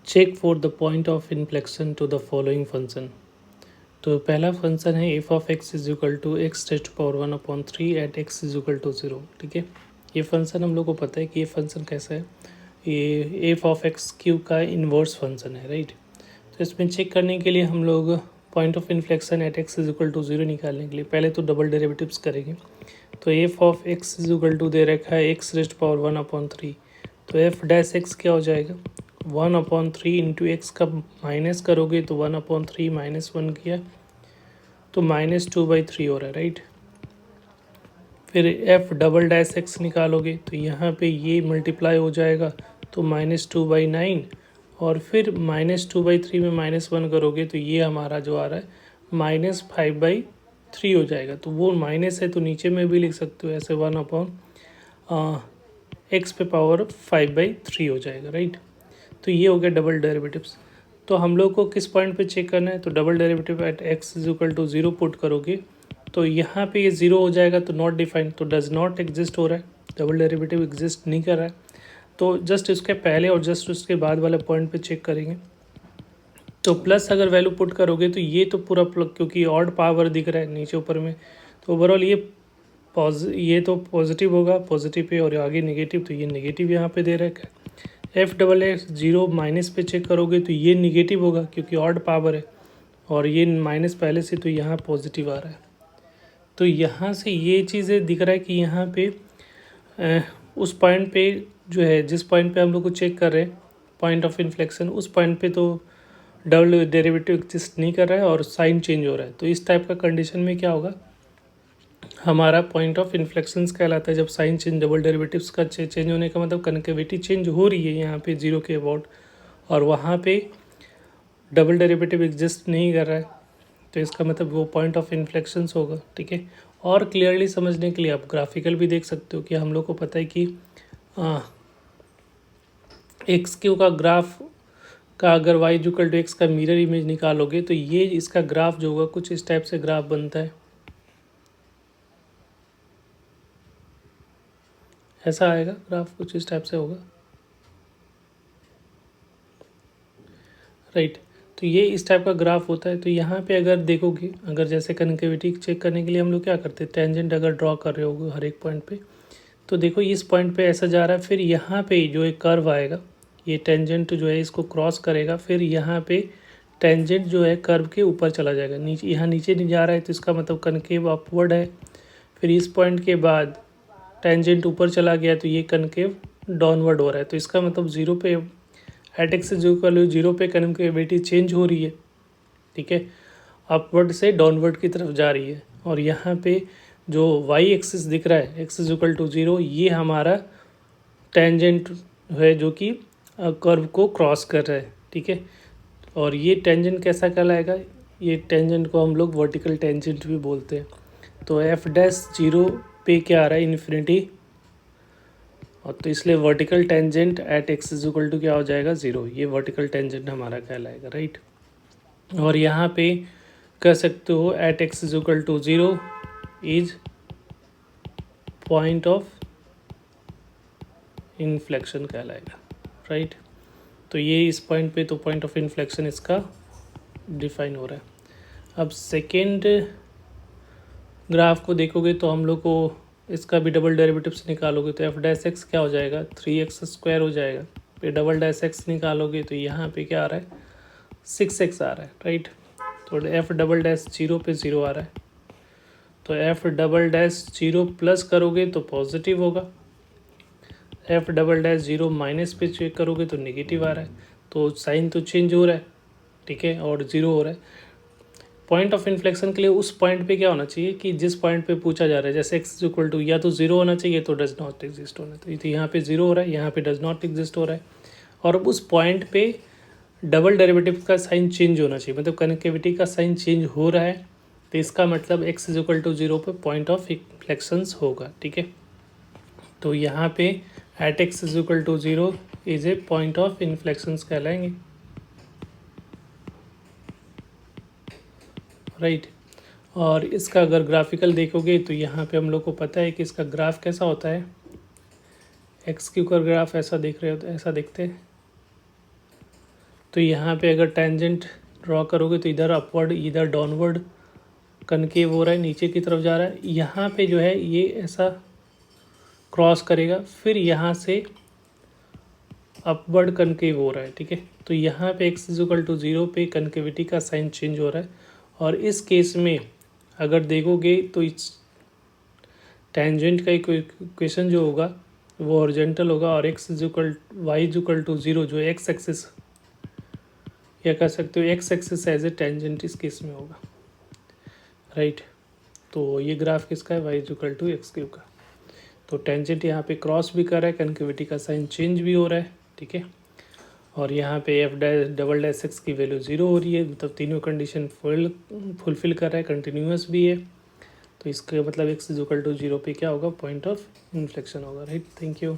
Check for the point of inflection to the following function. तो पहला function है f of x is equal to x test power 1/3 at x is equal to 0। ठीक है, ये function हम लोग को पता है कि ये फंक्शन कैसा है, ये एफ ऑफ एक्स क्यू का इन्वर्स फंक्शन है, राइट। तो इसमें चेक करने के लिए हम लोग point of inflection at x is equal to 0 निकालने के लिए पहले तो डबल डेरिवेटिव्स करेंगे। तो F of x is equal to दे रखा है एक्स रेस्ट पावर 1/3, तो एफ डैश एक्स क्या हो जाएगा 1/3 इंटू एक्स का माइनस करोगे तो 1/3 -1 किया तो -2/3 हो रहा है, राइट। फिर एफ डबल डैश एक्स निकालोगे तो यहाँ पे ये मल्टीप्लाई हो जाएगा तो -2/9, और फिर -2/3 में -1 करोगे तो ये हमारा जो आ रहा है -5/3 हो जाएगा। तो वो माइनस है तो नीचे में भी लिख सकते हो ऐसे 1/x पे पावर 5/3 हो जाएगा, राइट। तो ये हो गया डबल डेरिवेटिव्स। तो हम लोग को किस पॉइंट पे चेक करना है, तो double derivative at x is equal to 0 put करोगे तो यहाँ पे ये 0 हो जाएगा तो नॉट डिफाइंड, तो डज नॉट एग्जिस्ट हो रहा है, डबल डेरिवेटिव एग्जिस्ट नहीं कर रहा है। तो जस्ट इसके पहले और जस्ट उसके बाद वाले पॉइंट पे चेक करेंगे। तो प्लस अगर वैल्यू पुट करोगे तो ये तो पूरा क्योंकि ऑड पावर दिख रहा है नीचे ऊपर में, तो ओवरऑल ये तो पॉजिटिव होगा, पॉजिटिव पे, और आगे नेगेटिव, तो ये नेगेटिव यहाँ पे दे रखा है। एफ डबल एक्स 0 माइनस पे चेक करोगे तो ये निगेटिव होगा क्योंकि ऑड पावर है, और ये माइनस पहले से तो यहाँ पॉजिटिव आ रहा है। तो यहाँ से ये चीज़ें दिख रहा है कि यहाँ पे उस पॉइंट पे जो है, जिस पॉइंट पे हम लोग को चेक कर रहे हैं पॉइंट ऑफ इन्फ्लेक्शन, उस पॉइंट पे तो डबल डेरिवेटिव एग्जिस्ट नहीं कर रहा है और साइन चेंज हो रहा है। तो इस टाइप का कंडीशन में क्या होगा, हमारा पॉइंट ऑफ इन्फ्लेक्शन कहलाता है जब साइन चेंज, डबल डेरिवेटिव्स का चेंज होने का मतलब कन्केविटी चेंज हो रही है यहाँ पे 0 के अबाउट, और वहाँ पे डबल डेरिवेटिव एग्जिस्ट नहीं कर रहा है, तो इसका मतलब वो पॉइंट ऑफ इन्फ्लेक्शन होगा। ठीक है, और क्लियरली समझने के लिए आप ग्राफिकल भी देख सकते हो कि हम लोग को पता है कि एक्स क्यू का ग्राफ का अगर वाई इक्वल टू एक्स का मिरर इमेज निकालोगे तो ये इसका ग्राफ जो होगा कुछ इस टाइप से ग्राफ बनता है, ऐसा आएगा ग्राफ, कुछ इस टाइप से होगा, राइट। तो ये इस टाइप का ग्राफ होता है। तो यहाँ पे अगर देखोगे, अगर जैसे कन्केविटी चेक करने के लिए हम लोग क्या करते हैं, टेंजेंट अगर ड्रॉ कर रहे हो हर एक पॉइंट पे, तो देखो इस पॉइंट पे ऐसा जा रहा है, फिर यहाँ पे जो एक कर्व आएगा, ये टेंजेंट जो है इसको क्रॉस करेगा, फिर यहाँ पे टेंजेंट जो है कर्व के ऊपर चला जाएगा, नीचे, यहाँ नीचे नहीं जा रहा है तो इसका मतलब कनकेव अपवर्ड है। फिर इस पॉइंट के बाद टेंजेंट ऊपर चला गया तो ये कनकेव डाउनवर्ड हो रहा है, तो इसका मतलब 0 पे एट एक्स इज इक्वल 0 पे कनकेविटी चेंज हो रही है। ठीक है, अपवर्ड से डाउनवर्ड की तरफ जा रही है। और यहाँ पे जो वाई एक्सिस दिख रहा है एक्स इज इक्वल टू 0, ये हमारा टेंजेंट है जो कि कर्व को क्रॉस कर रहा है। ठीक है, और ये टेंजेंट कैसा कहलाएगा, ये टेंजेंट को हम लोग वर्टिकल टेंजेंट भी बोलते हैं। तो एफ डैश 0 पे क्या आ रहा है, इन्फिनिटी, और तो इसलिए vertical tangent at x is equal to क्या हो जाएगा 0, ये वर्टिकल टेंजेंट हमारा कहलाएगा, राइट। और यहाँ पे कह सकते हो at x is equal to 0 is point of inflection कहलाएगा, राइट। तो ये इस पॉइंट पे तो पॉइंट ऑफ इन्फ्लेक्शन इसका डिफाइन हो रहा है। अब सेकेंड ग्राफ को देखोगे तो हम लोग को इसका भी डबल डेरिवेटिव्स निकालोगे तो एफ डैश एक्स क्या हो जाएगा 3x² हो जाएगा। फिर डबल डैश एक्स निकालोगे तो यहाँ पे क्या आ रहा है 6x आ रहा है, राइट। तो एफ डबल डैश 0 पे 0 आ रहा है, तो एफ डबल डैश 0 प्लस करोगे तो पॉजिटिव होगा, एफ डबल डैश 0 माइनस पे चेक करोगे तो नेगेटिव आ रहा है, तो साइन तो चेंज हो रहा है, ठीक है, और 0 हो रहा है। पॉइंट ऑफ इन्फ्लेक्शन के लिए उस पॉइंट पे क्या होना चाहिए कि जिस पॉइंट पे पूछा जा रहा है, जैसे एक्स इक्वल टू या तो 0 होना चाहिए तो डज नॉट एग्जिस्ट होना चाहिए, तो यहाँ पे 0 हो रहा है, यहाँ पे डज नॉट एग्जिस्ट हो रहा है। और अब उस पॉइंट पे डबल डेरिवेटिव का साइन चेंज होना चाहिए, मतलब कनेक्टिविटी का साइन चेंज हो रहा है, तो इसका मतलब एक्स इज इक्वल टू 0 पे पॉइंट ऑफ इन्फ्लेक्शंस होगा, ठीक है। तो यहाँ पे at x is equal to 0 is a point of inflections कहलाएंगे, राइट। और इसका अगर ग्राफिकल देखोगे तो यहाँ पे हम लोग को पता है कि इसका ग्राफ कैसा होता है, एक्स क्यू का ग्राफ ऐसा देख रहे हो तो ऐसा देखते हैं, तो यहाँ पे अगर टेंजेंट ड्रॉ करोगे तो इधर अपवर्ड इधर डाउनवर्ड कनकेव हो रहा है, नीचे की तरफ जा रहा है। यहाँ पे जो है ये ऐसा क्रॉस करेगा, फिर यहाँ से अपवर्ड कनकेव हो रहा है, ठीक है। तो यहाँ पे x इक्वल टू 0 पे कनकेविटी का साइन चेंज हो रहा है। और इस केस में अगर देखोगे तो इस टेंजेंट का इक्वेशन जो होगा वो हॉरिजॉन्टल होगा, और y इक्वल टू 0 जो एक्स एक्सिस या कह सकते हो x axis as a tangent इस केस में होगा, राइट। तो ये ग्राफ किसका है, y equal to x cube का। तो टेंजेंट यहाँ पे क्रॉस भी कर रहा है, कनकेविटी का साइन चेंज भी हो रहा है, ठीक है। और यहाँ पे F dash double dash x की वैल्यू 0 हो रही है, मतलब तीनों कंडीशन फुलफिल कर रहा है, कंटिन्यूस भी है। तो इसका मतलब एक्स इक्वल टू 0 पे क्या होगा, पॉइंट ऑफ इन्फ्लेक्शन होगा, राइट। Thank you.